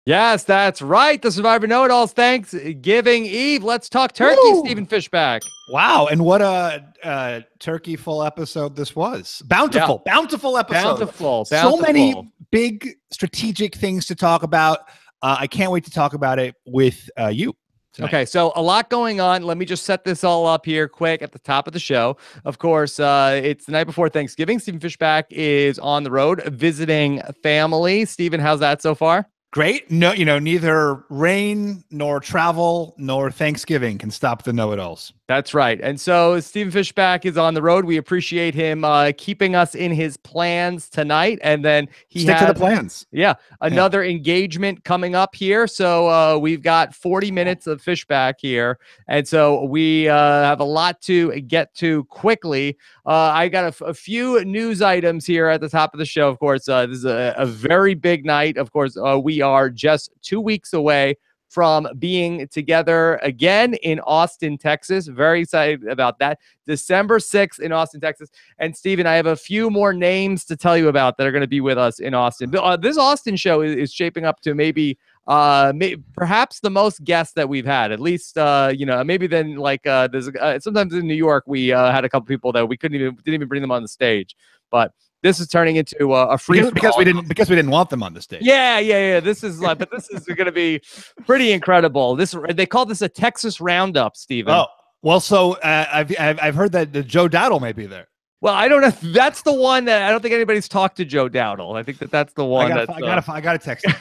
Yes, that's right. The Survivor Know-It-Alls Thanksgiving Eve. Let's talk turkey, Woo! Stephen Fishbach. Wow, and what a turkey full episode this was. Bountiful episode. Bountiful. So many big strategic things to talk about. I can't wait to talk about it with you tonight. Okay, so a lot going on. Let me just set this all up here quick at the top of the show. Of course, it's the night before Thanksgiving. Stephen Fishbach is on the road visiting family. Stephen, how's that so far? Great. No, neither rain nor travel nor Thanksgiving can stop the know-it-alls. That's right. And so Stephen Fishbach is on the road. We appreciate him keeping us in his plans tonight. And then he Stick to the plans. Yeah. Another engagement coming up here. So we've got 40 minutes of Fishbach here. And so we have a lot to get to quickly. I got a few news items here at the top of the show. Of course, this is a very big night. Of course, we are just 2 weeks away from being together again in Austin, Texas. Very excited about that. December 6th in Austin, Texas. And Stephen, I have a few more names to tell you about that are going to be with us in Austin. This Austin show is shaping up to maybe perhaps the most guests that we've had, at least maybe then like there's sometimes in New York we had a couple people that we didn't even bring them on the stage, but this is turning into a free because we didn't want them on the stage. Yeah. This is going to be pretty incredible. They call this a Texas Roundup, Stephen. Oh well, so I've heard that Joe Dowdle may be there. Well, I don't know. That's the one that I don't think anybody's talked to Joe Dowdle. I think that's the one. I gotta text him.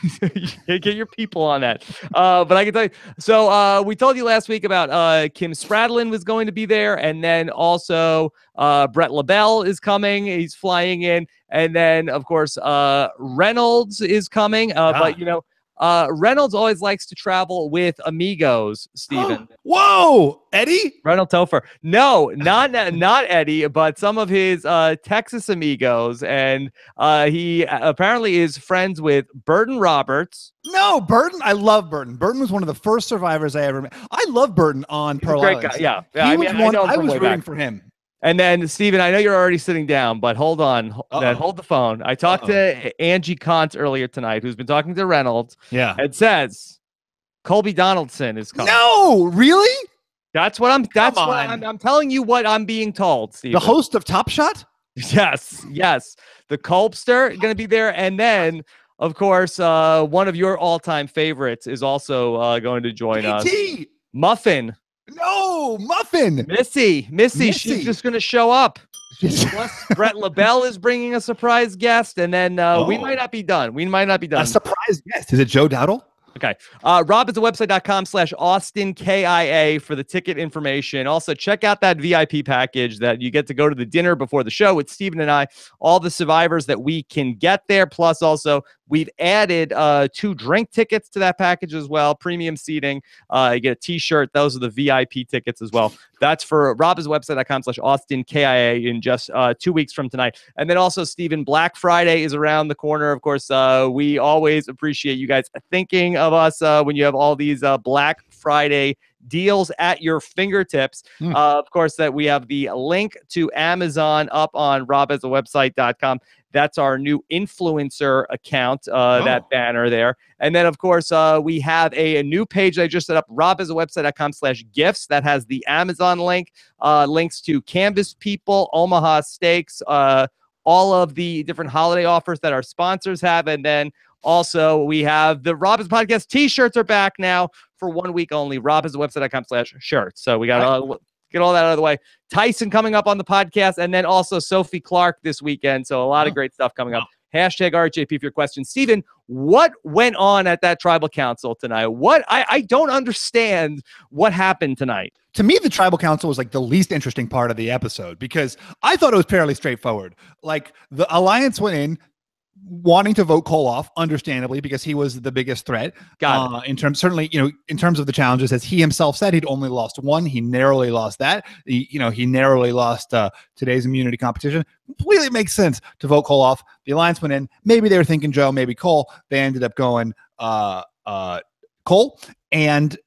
Get your people on that. But I can tell you. So we told you last week about Kim Spradlin was going to be there, and then also Brett LaBelle is coming. He's flying in, and then of course Reynolds is coming. But Reynolds always likes to travel with amigos, Stephen. Whoa, Eddie? Reynolds Topher. No, not Eddie, but some of his Texas amigos. And he apparently is friends with Burton Roberts. No, Burton. I love Burton. Burton was one of the first survivors I ever met. I love Burton on Pearl Island. Yeah. I was rooting for him. And then, Stephen, I know you're already sitting down, but hold on. Hold the phone. I talked to Angie Kant earlier tonight, who's been talking to Reynolds. Yeah. It says Colby Donaldson is coming. No, really? That's what I'm telling you what I'm being told, Stephen. The host of Top Shot? Yes. The Colbster going to be there. And then, of course, one of your all-time favorites is also going to join us. Muffin. No, Muffin. Missy. She's just going to show up. Plus, Brett LaBelle is bringing a surprise guest, and then we might not be done. A surprise guest. Is it Joe Dowdle? Okay. RHAP KIA for the ticket information. Also, check out that VIP package that you get to go to the dinner before the show with Stephen and I, all the survivors that we can get there. Plus, also, we've added 2 drink tickets to that package as well. Premium seating. You get a t-shirt. Those are the VIP tickets as well. That's for robhasawebsite.com/AustinKIA in just 2 weeks from tonight. And then also, Stephen, Black Friday is around the corner. Of course, we always appreciate you guys thinking of us when you have all these Black Friday deals at your fingertips. Of course, that we have the link to Amazon up on robhasawebsite.com. That's our new influencer account, that banner there. And then, of course, we have a new page that I just set up, robhasawebsite.com/gifts. That has the Amazon link, links to Canvas People, Omaha Steaks, all of the different holiday offers that our sponsors have. And then also we have the Rob Has a Podcast t-shirts are back now for 1 week only, robhasawebsite.com/shirts. So we got get all that out of the way. Tyson coming up on the podcast, and then also Sophie Clark this weekend. So a lot of great stuff coming up. Hashtag RHAP for your questions. Stephen, what went on at that tribal council tonight? I don't understand what happened tonight. To me, the tribal council was like the least interesting part of the episode because I thought it was fairly straightforward. Like the alliance went in wanting to vote Cole off, understandably, because he was the biggest threat. In terms of the challenges, as he himself said, he'd only lost one. He narrowly lost that. He narrowly lost today's immunity competition. Completely makes sense to vote Cole off. The alliance went in. Maybe they were thinking Joe, maybe Cole. They ended up going Cole. And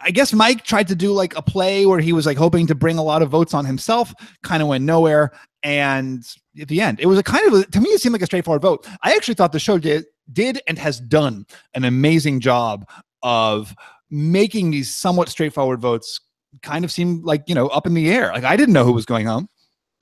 I guess Mike tried to do like a play where he was like hoping to bring a lot of votes on himself, kind of went nowhere. And at the end, it was to me, it seemed like a straightforward vote. I actually thought the show did did and has done an amazing job of making these somewhat straightforward votes kind of seem like, up in the air. Like, I didn't know who was going home.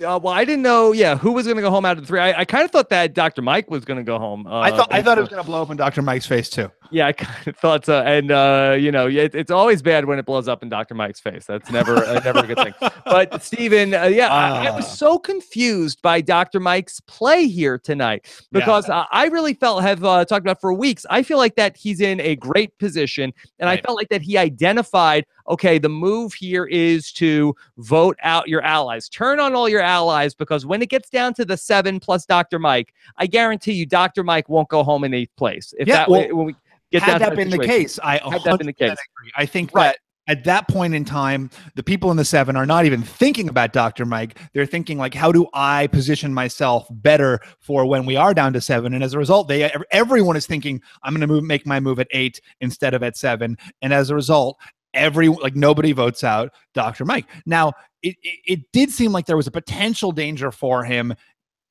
Well, I didn't know, who was going to go home out of the three. I kind of thought that Dr. Mike was going to go home. I thought it was going to blow up in Dr. Mike's face too. Yeah, I kind of thought so. And, it's always bad when it blows up in Dr. Mike's face. That's never a good thing. But, Stephen, I was so confused by Dr. Mike's play here tonight because I really have talked about for weeks. I feel like that he's in a great position. And I felt like that he identified, okay, the move here is to vote out your allies. Turn on all your allies, because when it gets down to the 7 plus Dr. Mike, I guarantee you Dr. Mike won't go home in 8th place. When we get had that been the case, I 100% agree. I think that at that point in time, the people in the 7 are not even thinking about Dr. Mike. They're thinking like, how do I position myself better for when we are down to 7? And as a result, everyone is thinking, I'm going to make my move at 8 instead of at 7. And as a result, nobody votes out Dr. Mike. Now, it did seem like there was a potential danger for him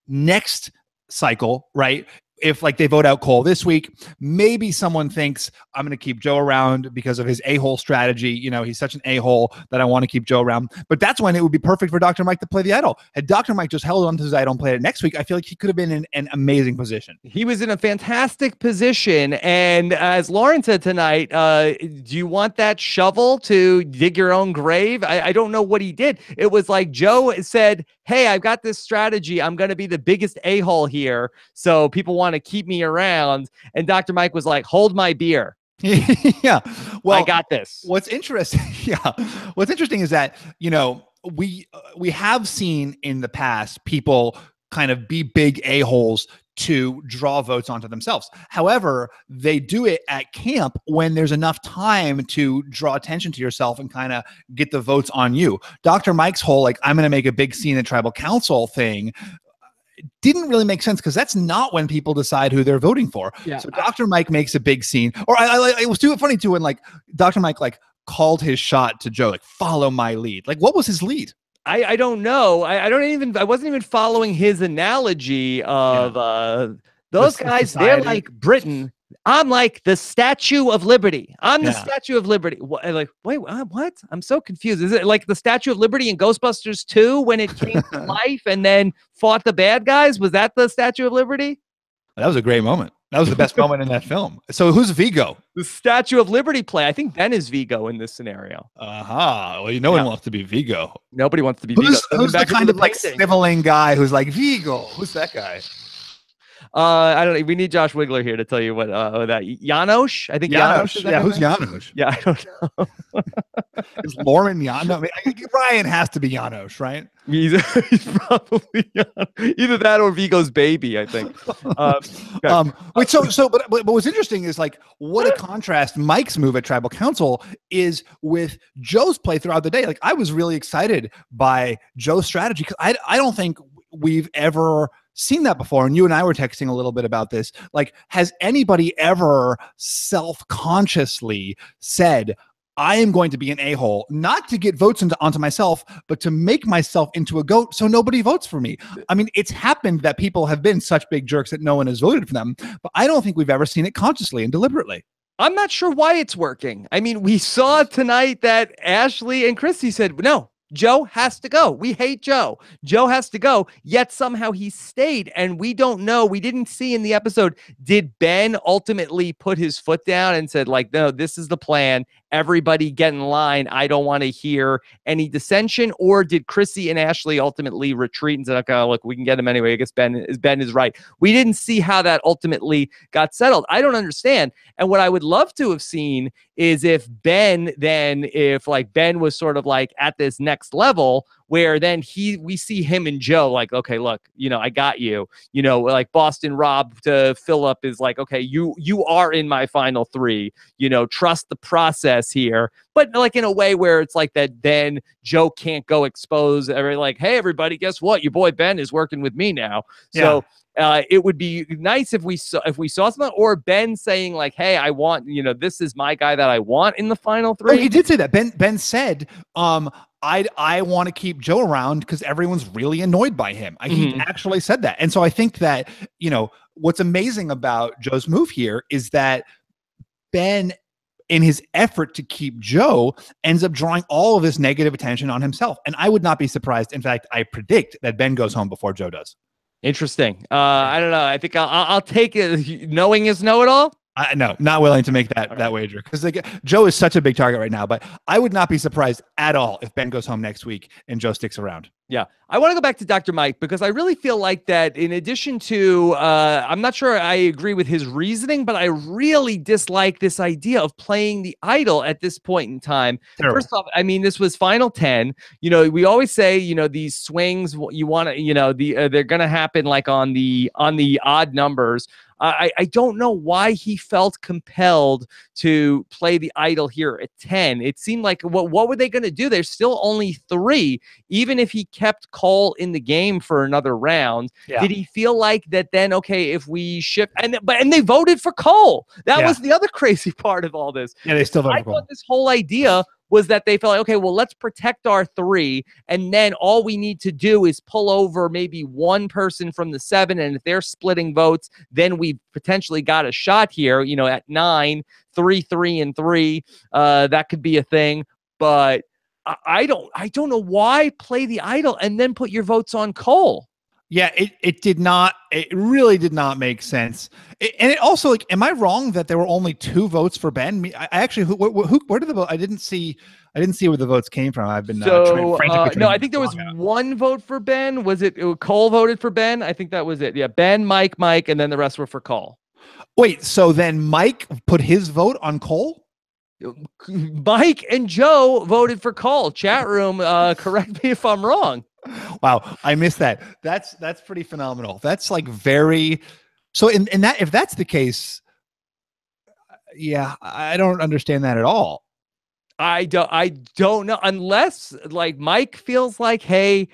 next cycle, right? If they vote out Cole this week, maybe someone thinks I'm going to keep Joe around because of his a-hole strategy. He's such an a-hole that I want to keep Joe around. But that's when it would be perfect for Dr. Mike to play the idol. Had Dr. Mike just held on to his idol and played it next week, I feel like he could have been in an amazing position. He was in a fantastic position. And as Lauren said tonight, do you want that shovel to dig your own grave? I don't know what he did. It was like Joe said, hey, I've got this strategy. I'm going to be the biggest a-hole here, so people want to keep me around. And Dr. Mike was like, hold my beer. Yeah. Well, I got this. What's interesting is that, we have seen in the past people kind of be big a-holes to draw votes onto themselves. However, they do it at camp when there's enough time to draw attention to yourself and kind of get the votes on you. Dr. Mike's whole, I'm going to make a big scene at tribal council thing didn't really make sense, because that's not when people decide who they're voting for. Yeah. So Dr. Mike makes a big scene, or it was too funny too when Dr. Mike called his shot to Joe, follow my lead. What was his lead? I don't know. I wasn't even following his analogy of those guys. They're like Britain. I'm like the Statue of Liberty. I'm the Statue of Liberty. Wait, what? I'm so confused. Is it like the Statue of Liberty in Ghostbusters 2 when it came to life and then fought the bad guys? Was that the Statue of Liberty? That was a great moment. That was the best moment in that film. So who's Vigo? The Statue of Liberty play. I think Ben is Vigo in this scenario. Well, no one wants to be Vigo. Nobody wants to be Vigo. Who's the kind of sniveling guy who's like, Vigo? Who's that guy? I don't know. We need Josh Wigler here to tell you what that Janosch. I think Janosch. Yeah, who's Janosch? Yeah, I don't know. Is Lauren Janosch? Ryan has to be Janosch, right? He's probably either that or Vigo's baby, I think. But what's interesting is what a contrast Mike's move at Tribal Council is with Joe's play throughout the day. I was really excited by Joe's strategy, because I don't think we've ever seen that before. And you and I were texting a little bit about this. Has anybody ever self-consciously said, I am going to be an a-hole, not to get votes onto myself, but to make myself into a goat so nobody votes for me? I mean, it's happened that people have been such big jerks that no one has voted for them, but I don't think we've ever seen it consciously and deliberately. I'm not sure why it's working. I mean, we saw tonight that Ashlee and Christy said, no, Joe has to go. We hate Joe. Joe has to go. Yet somehow he stayed. And we don't know. We didn't see in the episode, did Ben ultimately put his foot down and said, no, this is the plan. Everybody get in line. I don't want to hear any dissension. Or did Chrissy and Ashlee ultimately retreat and said, okay, look, we can get him anyway. I guess Ben is right. We didn't see how that ultimately got settled. I don't understand. And what I would love to have seen is if Ben was sort of at this next level, where then we see him and Joe okay, look, I got you, Boston Rob to Philip is okay, you are in my final 3, trust the process here, but in a way where it's that then Joe can't go expose hey, everybody, guess what? Your boy Ben is working with me now. So it would be nice if we saw something, or Ben saying hey, I want, this is my guy that I want in the final 3. Oh, he did say that. Ben said, I want to keep Joe around because everyone's really annoyed by him. He actually said that. And so I think that, what's amazing about Joe's move here is that Ben, in his effort to keep Joe, ends up drawing all of this negative attention on himself. And I would not be surprised. In fact, I predict that Ben goes home before Joe does. Interesting. I don't know. I think I'll take it. Knowing is know-it-all. No, not willing to make that wager because Joe is such a big target right now. But I would not be surprised at all if Ben goes home next week and Joe sticks around. Yeah. I want to go back to Dr. Mike because I really feel like that in addition to, I'm not sure I agree with his reasoning, but I really dislike this idea of playing the idol at this point in time. Terrible. First off, I mean, this was final 10. We always say, these swings, you want to, they're going to happen like on the odd numbers. I don't know why he felt compelled to play the idol here at 10. It seemed like what were they going to do? There's still only 3, even if he kept Cole in the game for another round. Yeah. Did he feel like that then, okay, if we shift and they voted for Cole. That was the other crazy part of all this. Yeah, they still voted for Cole. I thought this whole idea was that they felt like, okay, well, let's protect our 3, and then all we need to do is pull over maybe one person from the 7, and if they're splitting votes, then we've potentially got a shot here, at 9, 3, 3, and 3. That could be a thing, but I don't know why play the idol and then put your votes on Cole. Yeah, it really did not make sense. And it also, like, am I wrong that there were only 2 votes for Ben? I actually, where did the vote? I didn't see where the votes came from. I've been no, I think there was 1 vote for Ben. Was it Cole voted for Ben? I think that was it. Yeah, Ben, Mike, and then the rest were for Cole. Wait, so then Mike put his vote on Cole? Mike and Joe voted for Cole. Chat room, correct me if I'm wrong. Wow, I missed that. That's pretty phenomenal. That's like very. So in that, if that's the case, yeah, I don't understand that at all. I don't know, unless like Mike feels like, hey,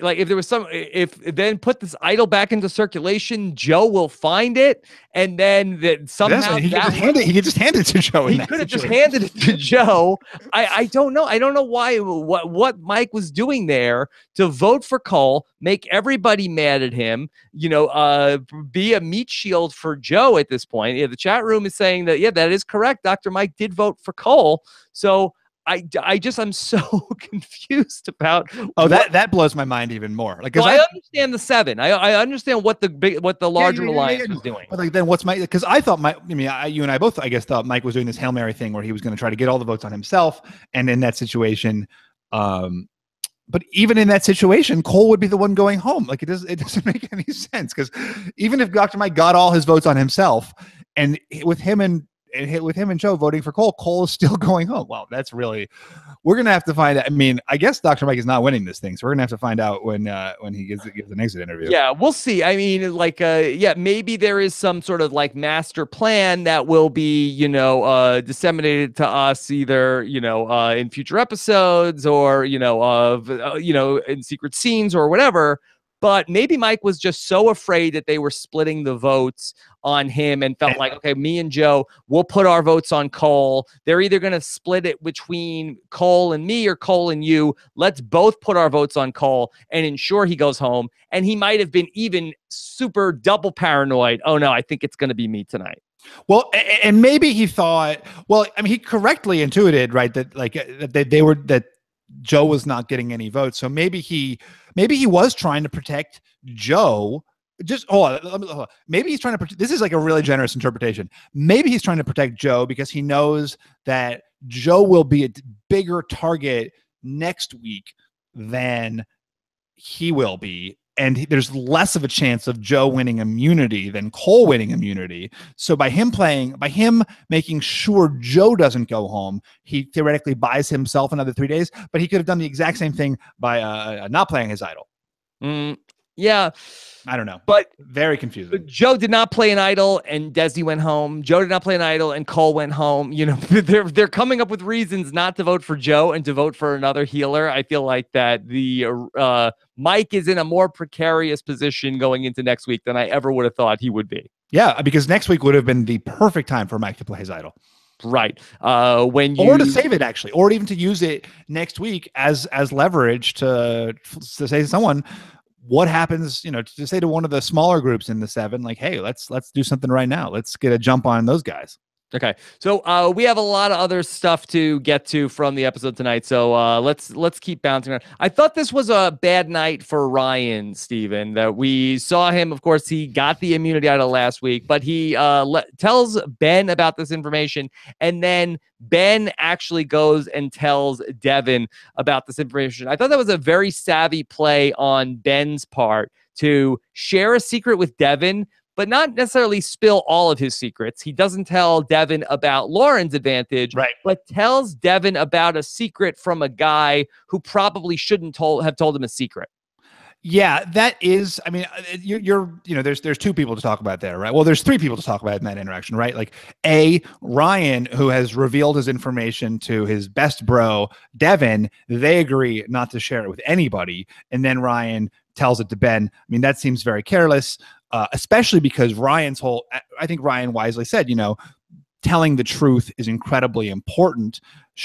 like if there was if then put this idol back into circulation, Joe will find it, and then that somehow he could just hand it to Joe. He could have just handed it to Joe. I don't know. I don't know why what Mike was doing there to vote for Cole, make everybody mad at him. Be a meat shield for Joe at this point. Yeah, the chat room is saying that that is correct. Dr. Mike did vote for Cole. So I'm so confused about. Oh, that blows my mind even more. Like, I understand the 7. I understand what the larger alliance was doing. But like, then what's because I thought you and I both, I guess, thought Mike was doing this Hail Mary thing where he was going to try to get all the votes on himself, and in that situation, but even in that situation, Cole would be the one going home. Like, it doesn't make any sense, because even if Dr. Mike got all his votes on himself, and with him and Joe voting for Cole is still going home. Wow, that's really, we're going to have to find out. I mean, I guess Dr. Mike is not winning this thing, so we're going to have to find out when he gives an exit interview. Yeah, we'll see. I mean, like, maybe there is some sort of like master plan that will be, disseminated to us either, in future episodes or, in secret scenes or whatever. But maybe Mike was just so afraid that they were splitting the votes on him and felt like, okay, me and Joe, we'll put our votes on Cole. They're either going to split it between Cole and me or Cole and you. Let's both put our votes on Cole and ensure he goes home. And he might have been even super double paranoid. Oh, no, I think it's going to be me tonight. Well, and maybe he thought, well, I mean, he correctly intuited, right, that like that Joe was not getting any votes. So maybe he was trying to protect Joe. Just hold on. Maybe he's trying to. This is like a really generous interpretation. Maybe he's trying to protect Joe because he knows that Joe will be a bigger target next week than he will be, and there's less of a chance of Joe winning immunity than Cole winning immunity. So by him making sure Joe doesn't go home, he theoretically buys himself another 3 days. But he could have done the exact same thing by not playing his idol. Yeah. I don't know, but very confusing. Joe did not play an idol, and Desi went home. Joe did not play an idol, and Cole went home. They're coming up with reasons not to vote for Joe and to vote for another healer. I feel like that the Mike is in a more precarious position going into next week than I ever would have thought he would be. Yeah, because next week would have been the perfect time for Mike to play his idol. Right. When or to you save it, actually, or even to use it next week as leverage to say to someone what happens, to say to one of the smaller groups in the 7, like, hey, let's do something right now. Let's get a jump on those guys. Okay, so we have a lot of other stuff to get to from the episode tonight. So let's keep bouncing around. I thought this was a bad night for Ryan, Stephen. That we saw him. Of course, he got the immunity idol last week, but he tells Ben about this information, and then Ben actually goes and tells Devin about this information. I thought that was a very savvy play on Ben's part to share a secret with Devin, but not necessarily spill all of his secrets. He doesn't tell Devin about Lauren's advantage, right, but tells Devin about a secret from a guy who probably shouldn't have told him a secret. Yeah, that is, I mean, there's 2 people to talk about there, right? Well, there's 3 people to talk about in that interaction, right? Like Ryan, who has revealed his information to his best bro, Devin. They agree not to share it with anybody. And then Ryan tells it to Ben. I mean, that seems very careless, especially because I think Ryan wisely said, telling the truth is incredibly important.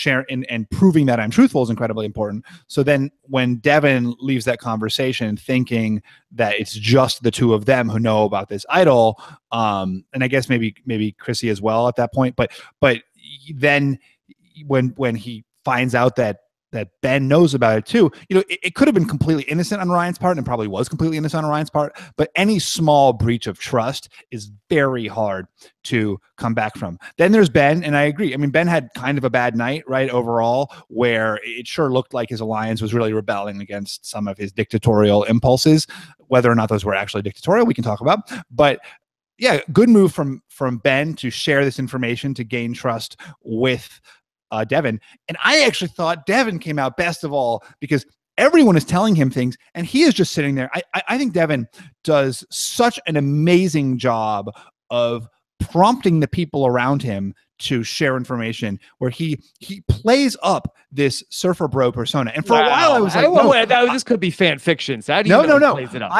And proving that I'm truthful is incredibly important. So then when Devin leaves that conversation thinking that it's just the 2 of them who know about this idol, and I guess maybe Chrissy as well at that point, but then when he finds out that Ben knows about it too, it could have been completely innocent on Ryan's part, and probably was completely innocent on Ryan's part, but any small breach of trust is very hard to come back from. Then there's Ben, and I agree. I mean, Ben had kind of a bad night, right, overall, where it sure looked like his alliance was really rebelling against some of his dictatorial impulses. Whether or not those were actually dictatorial, we can talk about. But yeah, good move from Ben to share this information to gain trust with Devin. And I actually thought Devin came out best of all, because everyone is telling him things and he is just sitting there. I think Devin does such an amazing job of prompting the people around him to share information, where he plays up this surfer bro persona. And for a while I was like, this could be fan fiction. So how do you know he plays it up?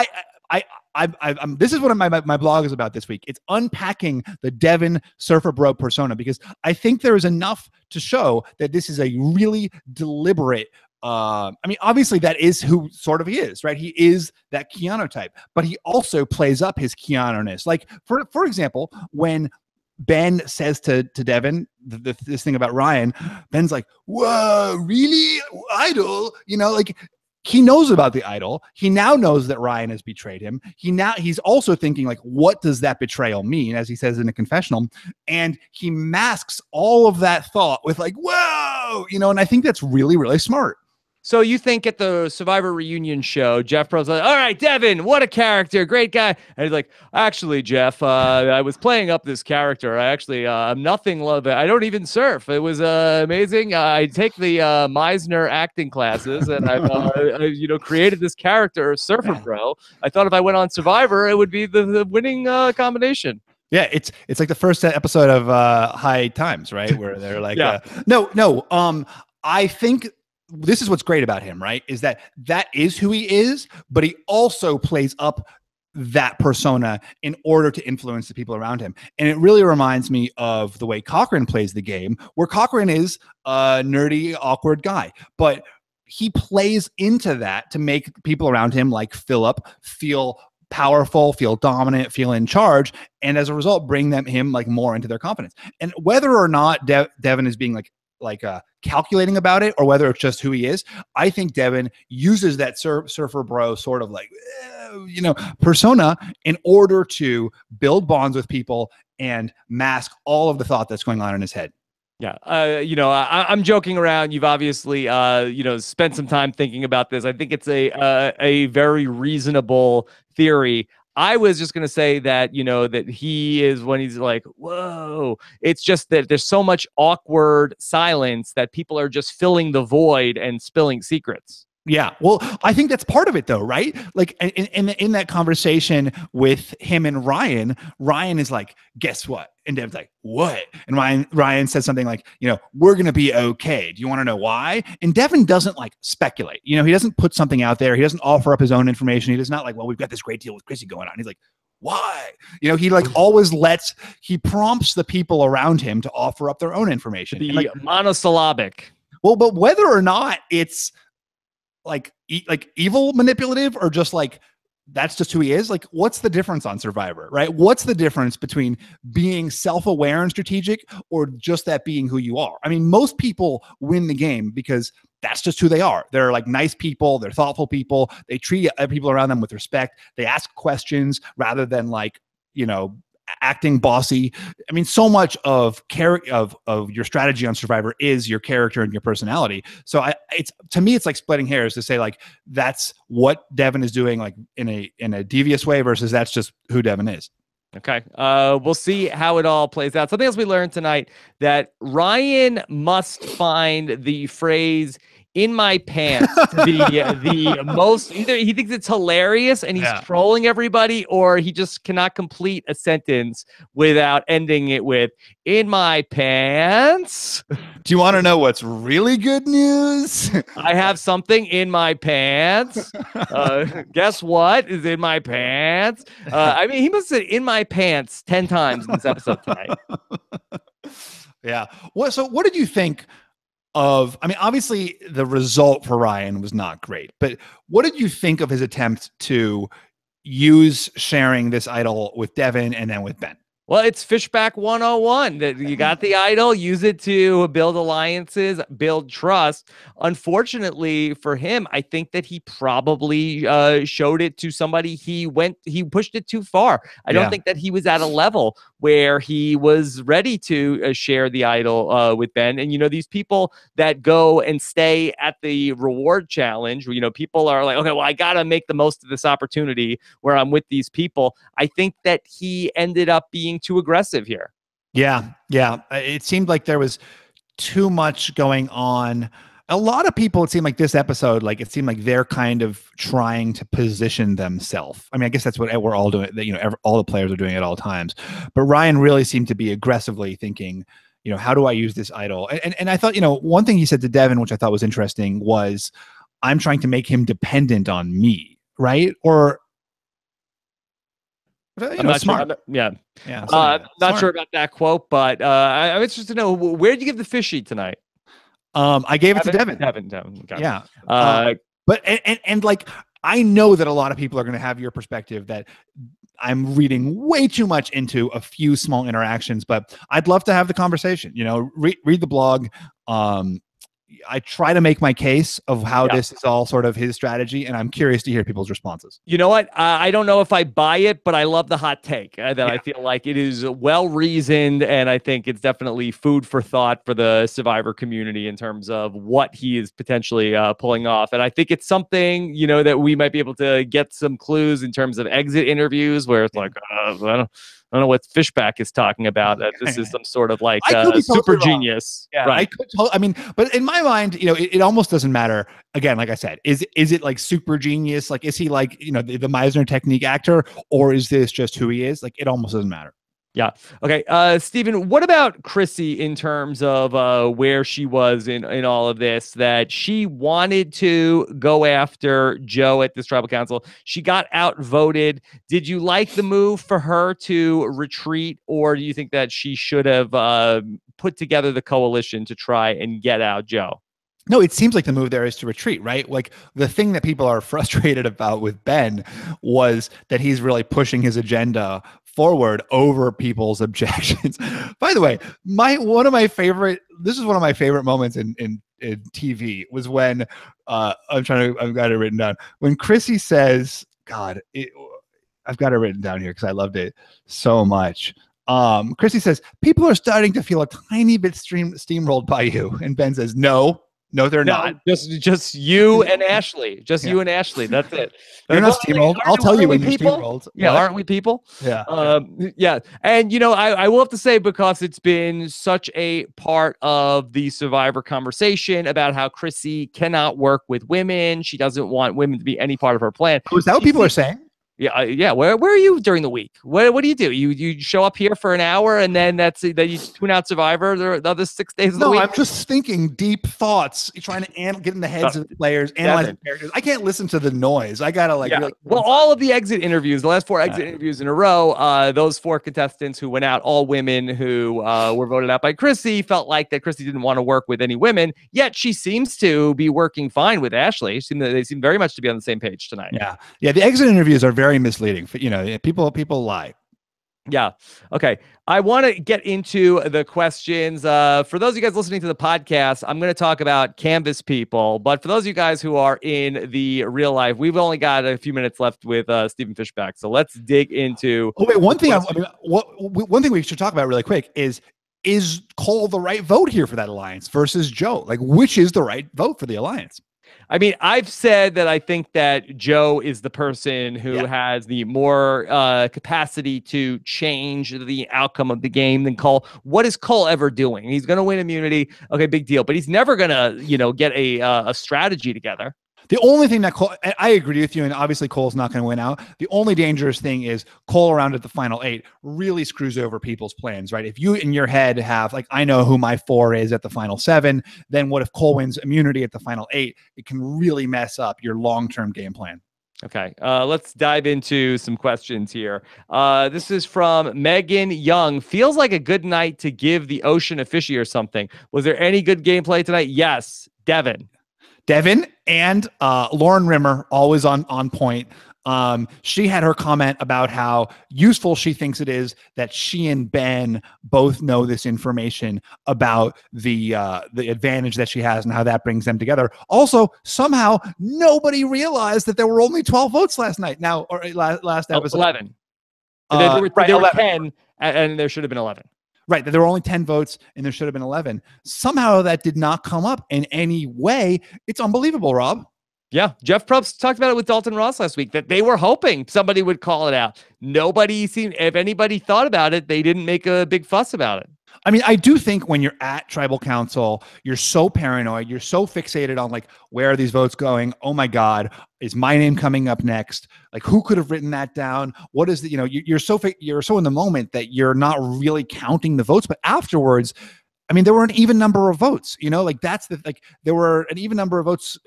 This is what my blog is about this week. It's unpacking the Devin surfer bro persona, because I think there is enough to show that this is a really deliberate. I mean, obviously that is who sort of he is, right? He is that Keanu type, but he also plays up his Keanu-ness. Like for example, when Ben says to Devin this thing about Ryan, Ben's like, "Whoa, really? Idol?" Like, he knows about the idol. He now knows that Ryan has betrayed him. He's also thinking, like, what does that betrayal mean, as he says in a confessional? And he masks all of that thought with like, whoa, and I think that's really, really smart. So you think at the Survivor reunion show, Jeff Probst's like, all right, Devin, what a character, great guy. And he's like, actually, Jeff, I was playing up this character. I'm nothing love it. I don't even surf. It was amazing. I take the Meisner acting classes, and I've created this character, Surfer Bro. I thought if I went on Survivor, it would be the winning combination. Yeah, it's like the first episode of High Times, right? Where they're like, yeah. I think this is what's great about him, right? Is that is who he is, but he also plays up that persona in order to influence the people around him. And it really reminds me of the way Cochran plays the game, where Cochran is a nerdy, awkward guy, but he plays into that to make people around him, like Philip, feel powerful, feel dominant, feel in charge, and as a result, bring him like more into their confidence. And whether or not Devin is being like calculating about it, or whether it's just who he is, I think Devin uses that surfer bro sort of like, persona in order to build bonds with people and mask all of the thought that's going on in his head. Yeah. I'm joking around. You've obviously, spent some time thinking about this. I think it's a very reasonable theory. I was just going to say that, that he is, when he's like, whoa, it's just that there's so much awkward silence that people are just filling the void and spilling secrets. Yeah. Well, I think that's part of it though, right? Like in that conversation with him and Ryan is like, guess what? And Devin's like, what? And Ryan says something like, we're going to be okay. Do you want to know why? And Devin doesn't like speculate. He doesn't put something out there. He doesn't offer up his own information. He does not like, well, we've got this great deal with Chrissy going on. He's like, Why? You know, he like always he prompts the people around him to offer up their own information. The And, like, monosyllabic. well, but whether or not it's like evil manipulative or just like that's just who he is, like what's the difference on Survivor, right? What's the difference between being self-aware and strategic or just that being who you are? I mean, most people win the game because that's just who they are. They're like nice people, they're thoughtful people, they treat people around them with respect, they ask questions rather than like, you know, acting bossy. I mean, so much of your strategy on Survivor is your character and your personality. So it's to me, it's like splitting hairs to say like that's what Devin is doing, like in a devious way, versus that's just who Devin is. Okay. We'll see how it all plays out. Something else we learned tonight, that Ryan must find the phrase "in my pants" to be the most, either he thinks it's hilarious and he's trolling everybody, or he just cannot complete a sentence without ending it with "in my pants." Do you want to know what's really good news? I have something in my pants. Guess what is in my pants? I mean, he must have said "in my pants" 10 times in this episode tonight. Yeah. So what did you think of, I mean, obviously the result for Ryan was not great, but what did you think of his attempt to use sharing this idol with Devin and then with Ben? Well, it's Fishbach 101. That you got the idol, use it to build alliances, build trust. Unfortunately for him, I think that he probably showed it to somebody. He pushed it too far. I don't think that he was at a level where he was ready to share the idol with Ben. And, you know, these people that go and stay at the reward challenge, you know, people are like, okay, well, I got to make the most of this opportunity where I'm with these people. I think that he ended up being too aggressive here. Yeah. It seemed like there was too much going on. A lot of people, it seemed like this episode, like it seemed like they're kind of trying to position themselves. I mean, I guess that's what we're all doing. You know, all the players are doing at all times. But Ryan really seemed to be aggressively thinking, you know, how do I use this idol? And I thought, you know, one thing he said to Devin, which I thought was interesting, was, I'm trying to make him dependent on me, right? Or I'm not smart. Sure. Not sure about that quote, but I'm interested to know, where did you give the fish sheet tonight? I gave it to Devin. Okay. Yeah. But like, I know that a lot of people are going to have your perspective that I'm reading way too much into a few small interactions, but I'd love to have the conversation, you know, read the blog. I try to make my case of how this is all sort of his strategy, and I'm curious to hear people's responses. You know what? I don't know if I buy it, but I love the hot take. I feel like it is well reasoned, and I think it's definitely food for thought for the Survivor community in terms of what he is potentially pulling off. And I think it's something, you know, that we might be able to get some clues in terms of exit interviews where it's like, I don't know what Fishbach is talking about. This is some sort of like super genius. Yeah, right. I mean, but in my mind, you know, it almost doesn't matter. Again, like I said, is it like super genius? Like, is he like, you know, the Meisner technique actor, or is this just who he is? Like, it almost doesn't matter. Yeah. Okay. Stephen, what about Chrissy in terms of where she was in all of this, that she wanted to go after Joe at this tribal council? She got outvoted. Did you like the move for her to retreat, or do you think that she should have put together the coalition to try and get out Joe? No, it seems like the move there is to retreat, right? Like, the thing that people are frustrated about with Ben was that he's really pushing his agenda forward over people's objections. By the way, one of my favorite moments in TV was when I've got it written down, when Chrissy says, I've got it written down here because I loved it so much. Chrissy says, people are starting to feel a tiny bit steamrolled by you, and Ben says, no, they're not. Just you and Ashlee. You and Ashlee. That's it. You're not steamrolled. I'll tell you when you're steamrolled. Yeah, aren't we people? Yeah. Yeah. And, you know, I will have to say, because it's been such a part of the Survivor conversation about how Chrissy cannot work with women. She doesn't want women to be any part of her plan. Oh, is that what people are saying? Yeah, yeah. Where are you during the week? What do? You show up here for an hour and then then you tune out Survivor the other 6 days of the No, week? I'm just thinking deep thoughts, trying to get in the heads of the players, analyze the Devin. characters. I can't listen to the noise. I gotta like Yeah. really. Well, all of the exit interviews, the last 4 exit interviews in a row, those 4 contestants who went out, all women who were voted out by Chrissy, felt like that Chrissy didn't want to work with any women. Yet she seems to be working fine with Ashlee. They seem very much to be on the same page tonight. Yeah, yeah. The exit interviews are very misleading. You know, people lie. Yeah. Okay. I want to get into the questions. For those of you guys listening to the podcast, I'm going to talk about Canvas people. But for those of you guys who are in the real life, we've only got a few minutes left with Stephen Fishbach. So let's dig into. Oh wait, one thing. One thing we should talk about really quick is Cole the right vote here for that alliance versus Joe? Like, which is the right vote for the alliance? I mean, I've said that I think that Joe is the person who has the more capacity to change the outcome of the game than Cole. What is Cole ever doing? He's going to win immunity. Okay, big deal. But he's never going to, get a strategy together. The only thing that I agree with you, and obviously Cole's not going to win out. The only dangerous thing is Cole around at the final 8 really screws over people's plans, right? If you in your head have like, I know who my 4 is at the final 7, then what if Cole wins immunity at the final 8? It can really mess up your long-term game plan. Okay, let's dive into some questions here. This is from Megan Young. Feels like a good night to give the ocean a fishy or something. Was there any good gameplay tonight? Yes, Devin and Lauren Rimmer, always on point. She had her comment about how useful she thinks it is that she and Ben both know this information about the advantage that she has and how that brings them together. Also, somehow nobody realized that there were only 12 votes last night. Now, or last episode, 11. There were 10, and there should have been 11. Right, that there were only 10 votes and there should have been 11. Somehow that did not come up in any way. It's unbelievable, Rob. Yeah, Jeff Probst talked about it with Dalton Ross last week, that they were hoping somebody would call it out. Nobody seemed, if anybody thought about it, they didn't make a big fuss about it. I mean, I do think when you're at tribal council, you're so paranoid, you're so fixated on like, where are these votes going? Oh my God, is my name coming up next? Like, who could have written that down? What is the, you're so in the moment that you're not really counting the votes. But afterwards, I mean, there were an even number of votes, there were an even number of votes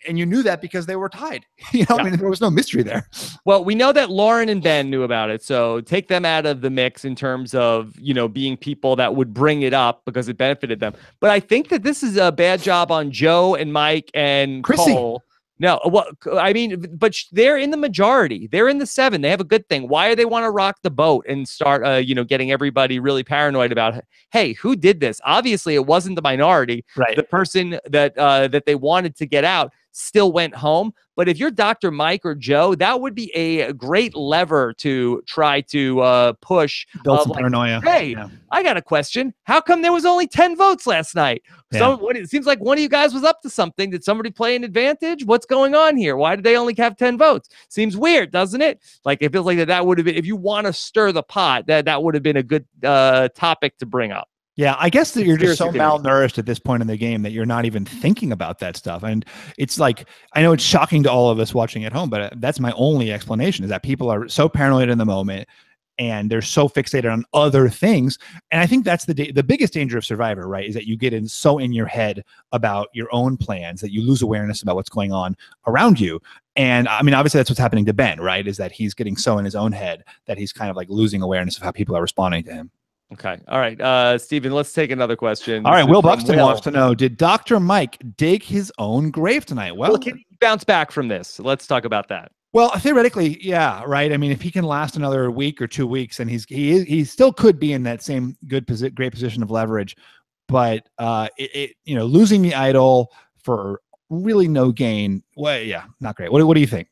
and you knew that because they were tied. I mean, there was no mystery there. Well, we know that Lauren and Ben knew about it, so take them out of the mix in terms of being people that would bring it up because it benefited them. But I think that this is a bad job on Joe and Mike and Chrissy. Cole. No, well, I mean, but they're in the majority. They're in the 7. They have a good thing. Why do they want to rock the boat and start, getting everybody really paranoid about, hey, who did this? Obviously, it wasn't the minority. Right. The person that they wanted to get out still went home. But if you're Dr. Mike or Joe, that would be a great lever to try to push. Build some paranoia. Hey, I got a question. How come there was only 10 votes last night? Yeah. It seems like one of you guys was up to something. Did somebody play an advantage? What's going on here? Why did they only have 10 votes? Seems weird, doesn't it? Like, it feels like that would have been, if you want to stir the pot, that would have been a good topic to bring up. Yeah, I guess that you're just so malnourished at this point in the game that you're not even thinking about that stuff. And it's like, I know it's shocking to all of us watching at home, but that's my only explanation, is that people are so paranoid in the moment and they're so fixated on other things. And I think that's the biggest danger of Survivor, right? Is that you get so in your head about your own plans that you lose awareness about what's going on around you. And I mean, obviously that's what's happening to Ben, right? Is that he's getting so in his own head that he's kind of like losing awareness of how people are responding to him. Okay. All right. Stephen, let's take another question. All right. Will Buxton wants to know, did Dr. Mike dig his own grave tonight? Well, can he bounce back from this? Let's talk about that. Well, theoretically, yeah, right. I mean, if he can last another week or 2 weeks, and he still could be in that same great position of leverage, but losing the idol for really no gain, well, yeah, not great. What do you think?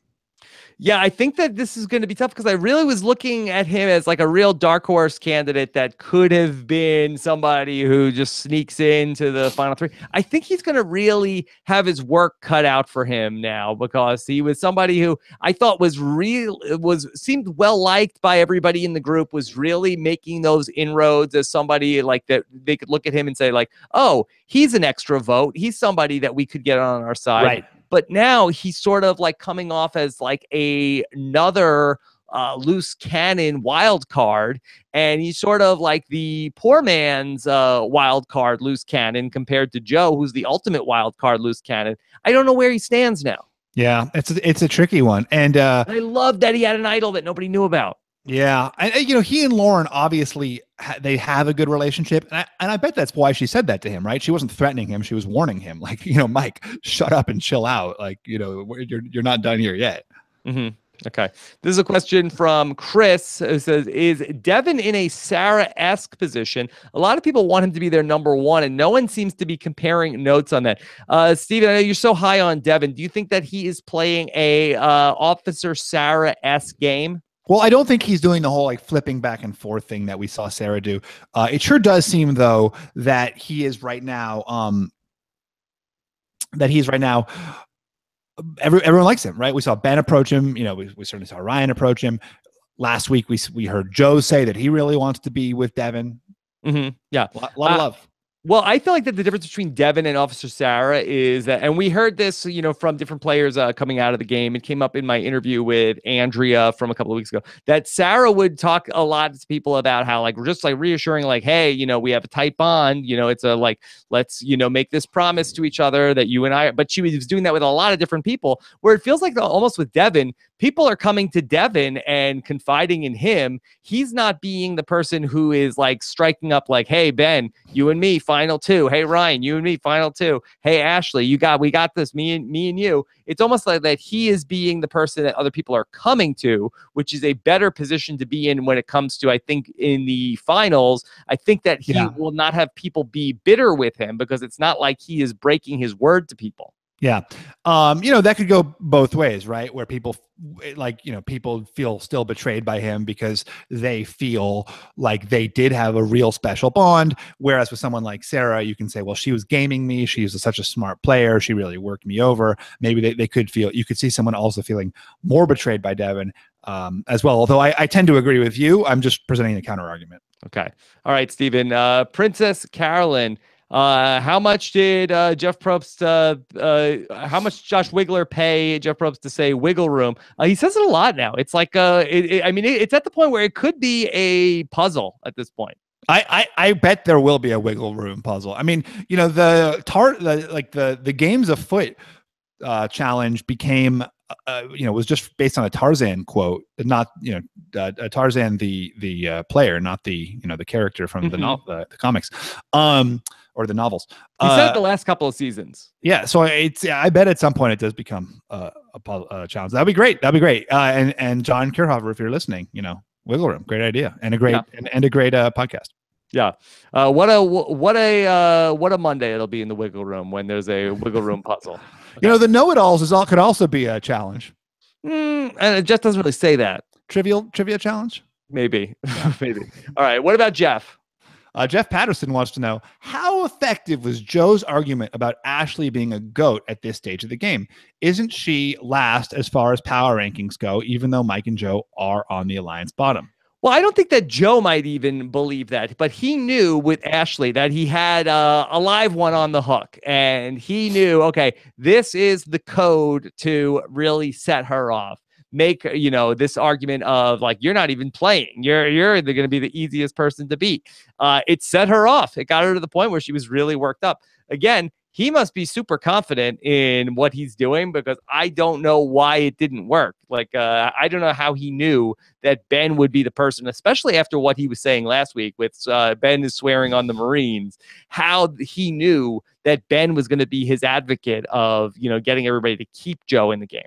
Yeah, I think that this is going to be tough because I really was looking at him as like a real dark horse candidate that could have been somebody who just sneaks into the final 3. I think he's going to really have his work cut out for him now, because he was somebody who I thought seemed well liked by everybody in the group, was really making those inroads as somebody like that they could look at him and say like, oh, he's an extra vote. He's somebody that we could get on our side. Right. But now he's sort of like coming off as like another loose cannon wild card, and he's sort of like the poor man's wild card loose cannon compared to Joe, who's the ultimate wild card loose cannon. I don't know where he stands now. Yeah, it's a tricky one, and I love that he had an idol that nobody knew about. Yeah, and he and Lauren obviously they have a good relationship, and I bet that's why she said that to him, right? She wasn't threatening him; she was warning him, like, Mike, shut up and chill out, like, you're not done here yet. Mm-hmm. Okay. This is a question from Chris, who says, is Devin in a Sarah-esque position? A lot of people want him to be their number one, and no one seems to be comparing notes on that. Steven, I know you're so high on Devin. Do you think that he is playing a Officer Sarah-esque game? Well, I don't think he's doing the whole like flipping back and forth thing that we saw Sarah do. It sure does seem, though, that he is right now. Everyone likes him, right? We saw Ben approach him. We certainly saw Ryan approach him. Last week, we heard Joe say that he really wants to be with Devin. Mm-hmm. Yeah, a lot of love. Well, I feel like that the difference between Devin and Officer Sarah is that, and we heard this, from different players coming out of the game. It came up in my interview with Andrea from a couple of weeks ago, that Sarah would talk a lot to people about how, like, we're just like reassuring, like, hey, we have a tight bond. It's a like, let's, make this promise to each other that you and I. But she was doing that with a lot of different people, where it feels like almost with Devin, people are coming to Devin and confiding in him. He's not being the person who is like striking up, like, hey, Ben, you and me, final two. Hey, Ryan, you and me, final two. Hey, Ashlee, we got this, me and you. It's almost like that he is being the person that other people are coming to, which is a better position to be in when it comes to, I think, in the finals. I think that he will not have people be bitter with him, because it's not like he is breaking his word to people. Yeah. That could go both ways, right? Where people people feel still betrayed by him because they feel like they did have a real special bond. Whereas with someone like Sarah, you can say, well, she was gaming me. She was such a smart player. She really worked me over. Maybe you could see someone also feeling more betrayed by Devin as well. Although I tend to agree with you. I'm just presenting a counter argument. Okay. All right, Stephen. Princess Carolyn. How much did Jeff Probst, how much Josh Wigler pay Jeff Probst to say wiggle room? He says it a lot now. It's like, it's at the point where it could be a puzzle at this point. I bet there will be a wiggle room puzzle. I mean, the games of foot challenge became, was just based on a Tarzan quote, not, Tarzan, the player, not the character from the comics. Or the novels. He said it the last couple of seasons. Yeah, so I bet at some point it does become a challenge. That'd be great. And John Kirchhofer, if you're listening, wiggle room, great idea, and a great podcast. Yeah. What a Monday it'll be in the wiggle room when there's a wiggle room puzzle. Okay. The know-it-alls could also be a challenge. And it just doesn't really say that. Trivia challenge. Maybe. Maybe. All right. What about Jeff? Jeff Patterson wants to know, how effective was Joe's argument about Ashlee being a GOAT at this stage of the game? Isn't she last as far as power rankings go, even though Mike and Joe are on the Alliance bottom? Well, I don't think that Joe might even believe that, but he knew with Ashlee that he had a live one on the hook, and he knew, okay, this is the code to really set her off. Make, this argument of like, you're not even playing. You're going to be the easiest person to beat. It set her off. It got her to the point where she was really worked up. Again, he must be super confident in what he's doing, because I don't know why it didn't work. Like, I don't know how he knew that Ben would be the person, especially after what he was saying last week with Ben is swearing on the Marines, how he knew that Ben was going to be his advocate of, getting everybody to keep Joe in the game.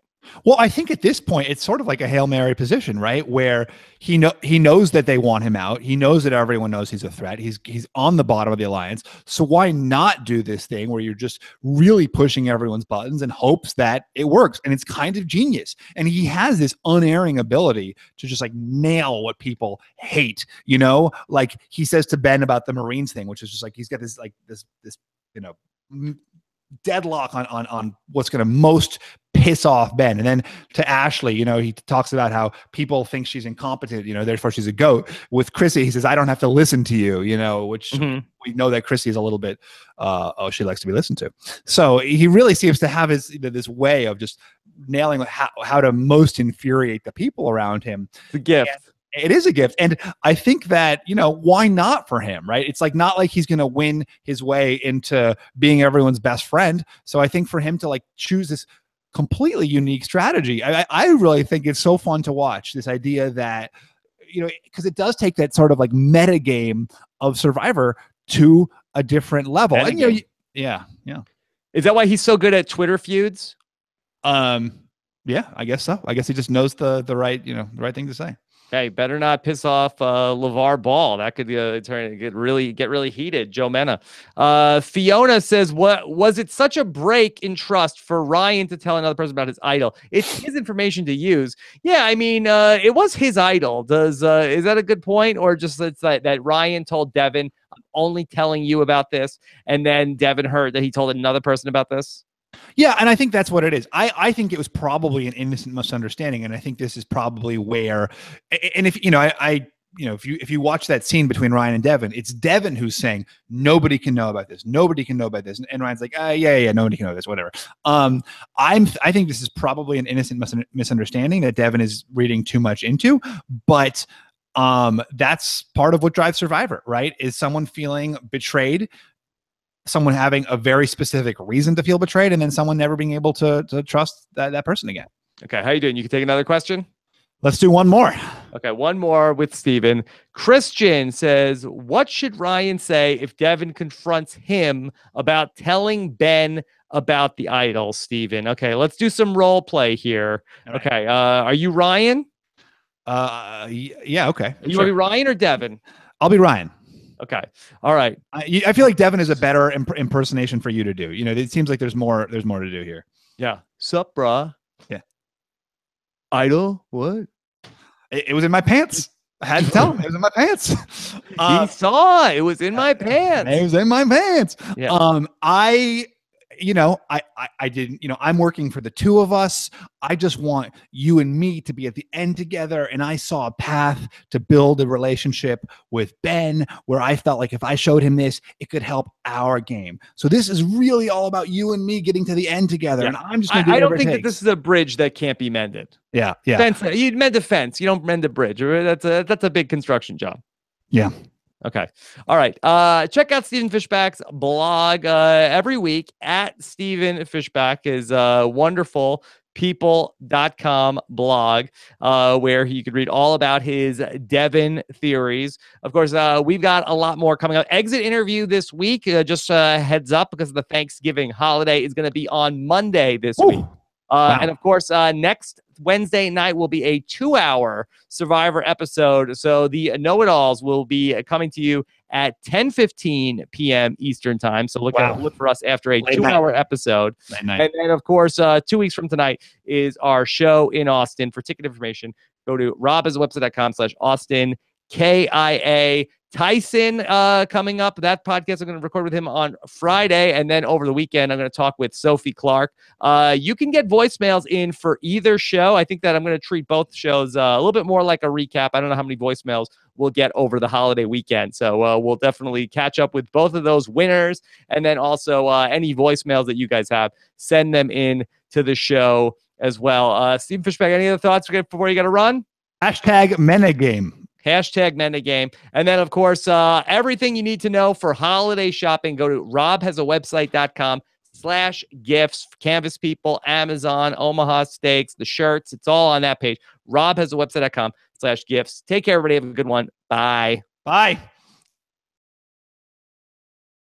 Well, I think at this point, it's sort of like a Hail Mary position, right? Where he knows that they want him out. He knows that everyone knows he's a threat. He's on the bottom of the Alliance. So why not do this thing where you're just really pushing everyone's buttons in hopes that it works? And it's kind of genius. And he has this unerring ability to just like nail what people hate, like he says to Ben about the Marines thing, which is just like, he's got this, like this deadlock on what's going to most piss off Ben. And then to Ashlee, you know, he talks about how people think she's incompetent, you know, therefore she's a goat. With Chrissy, he says, I don't have to listen to you, you know, which we know that Chrissy is a little bit, she likes to be listened to. So he really seems to have his, this way of just nailing how to most infuriate the people around him. The gift. It is a gift. And I think that, you know, why not for him, right? It's like not like he's going to win his way into being everyone's best friend. So I think for him to like choose this completely unique strategy, I really think it's so fun to watch, this idea that, you know, because it does take that sort of like meta game of Survivor to a different level. And, you know, yeah. Is that why he's so good at Twitter feuds? Yeah, I guess so. I guess he just knows the right, you know, the right thing to say. Hey, better not piss off LeVar Ball. That could get really heated. Joe Mena. Fiona says, "What was it? Such a break in trust for Ryan to tell another person about his idol? It's his information to use." Yeah, I mean, it was his idol. Is that a good point, or just it's that Ryan told Devin, "I'm only telling you about this," and then Devin heard that he told another person about this? Yeah, and I think that's what it is. I think it was probably an innocent misunderstanding, and I think this is probably where, and if you know, you know, if you watch that scene between Ryan and Devin, it's Devin who's saying nobody can know about this, nobody can know about this, and Ryan's like, yeah, nobody can know this, whatever. I think this is probably an innocent misunderstanding that Devin is reading too much into, but that's part of what drives Survivor, right? Is someone feeling betrayed, someone having a very specific reason to feel betrayed, and then someone never being able to trust that person again. Okay, how you doing? You can take another question? Let's do one more. Okay, one more with Steven. Christian says, what should Ryan say if Devin confronts him about telling Ben about the idol, Steven? Okay, let's do some role play here. Right. Okay, are you Ryan? Yeah, okay. You want to be Ryan or Devin? I'll be Ryan. Okay. All right. I feel like Devin is a better impersonation for you to do. You know, it seems like there's more to do here. Yeah. Sup, brah? Yeah. Idol? What? It was in my pants. I had to tell him it was in my pants. He saw it. It was in my pants. It was in my pants. Yeah. I didn't, you know, I'm working for the two of us. I just want you and me to be at the end together. And I saw a path to build a relationship with Ben where I felt like if I showed him this, it could help our game. So this is really all about you and me getting to the end together. Yeah. And I'm just going to do whatever it takes. I don't think that this is a bridge that can't be mended. Yeah. Fence, you'd mend a fence. You don't mend a bridge. That's a big construction job. Yeah. Okay. All right. Check out Stephen Fishbach's blog every week at Stephen Fishbach, his wonderful people.com blog, where you could read all about his Devin theories. Of course, we've got a lot more coming up. Exit interview this week, just heads up, because of the Thanksgiving holiday, is going to be on Monday this week. Wow. And of course, next Wednesday night will be a 2-hour Survivor episode. So the Know-It-Alls will be coming to you at 10:15 p.m. Eastern time. So look for us after a 2-hour episode. And then, of course, 2 weeks from tonight is our show in Austin. For ticket information, go to robhasawebsite.com/Austin, KIA. Tyson coming up. That podcast I'm going to record with him on Friday, and then over the weekend I'm going to talk with Sophie Clark. You can get voicemails in for either show. I think that I'm going to treat both shows a little bit more like a recap. I don't know how many voicemails we'll get over the holiday weekend, so we'll definitely catch up with both of those winners, and then also any voicemails that you guys have, send them in to the show as well. Stephen Fishbach, any other thoughts before you got to run? #Menagame. #Menagame. And then, of course, everything you need to know for holiday shopping, go to robhasawebsite.com/gifts. Canvas People, Amazon, Omaha Steaks, the shirts. It's all on that page. robhasawebsite.com/gifts. Take care, everybody. Have a good one. Bye. Bye.